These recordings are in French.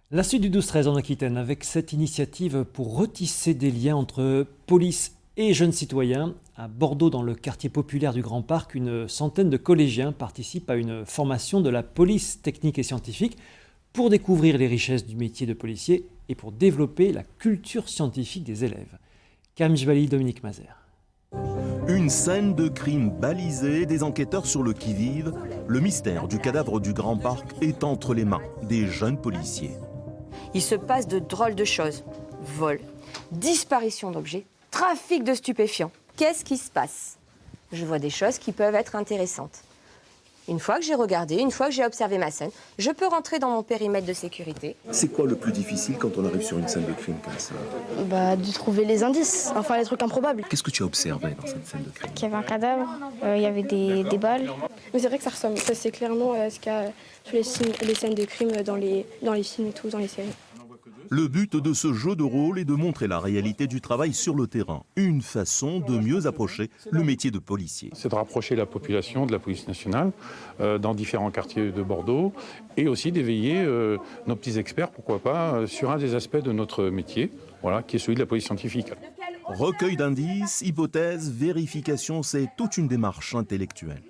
La suite du 12-13 en Aquitaine avec cette initiative pour retisser des liens entre police et jeunes citoyens. À Bordeaux, dans le quartier populaire du Grand Parc, une centaine de collégiens participent à une formation de la police technique et scientifique pour découvrir les richesses du métier de policier et pour développer la culture scientifique des élèves. Kamjbali, Dominique Mazer. Une scène de crime balisée, des enquêteurs sur le qui-vive. Le mystère du cadavre du Grand Parc est entre les mains des jeunes policiers. Il se passe de drôles de choses. Vol, disparition d'objets, trafic de stupéfiants. Qu'est-ce qui se passe? Je vois des choses qui peuvent être intéressantes. Une fois que j'ai regardé, une fois que j'ai observé ma scène, je peux rentrer dans mon périmètre de sécurité. C'est quoi le plus difficile quand on arrive sur une scène de crime comme ça? De trouver les indices, enfin les trucs improbables. Qu'est-ce que tu as observé dans cette scène de crime? Qu'il y avait un cadavre, il y avait des balles. Mais c'est vrai que ça ressemble, ça c'est clairement ce qu'il y a sur les scènes de crime dans les films et tout, dans les séries. Le but de ce jeu de rôle est de montrer la réalité du travail sur le terrain. Une façon de mieux approcher le métier de policier. C'est de rapprocher la population de la police nationale dans différents quartiers de Bordeaux et aussi d'éveiller nos petits experts, pourquoi pas, sur un des aspects de notre métier, voilà, qui est celui de la police scientifique. Recueil d'indices, hypothèses, vérification, c'est toute une démarche intellectuelle.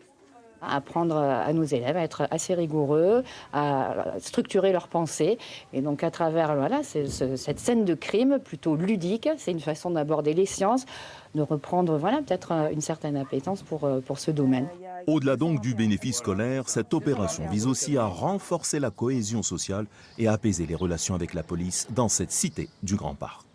Apprendre à nos élèves à être assez rigoureux, à structurer leurs pensées. Et donc à travers cette scène de crime plutôt ludique, c'est une façon d'aborder les sciences, de reprendre peut-être une certaine appétence pour ce domaine. Au-delà donc du bénéfice scolaire, cette opération vise aussi à renforcer la cohésion sociale et à apaiser les relations avec la police dans cette cité du Grand Parc.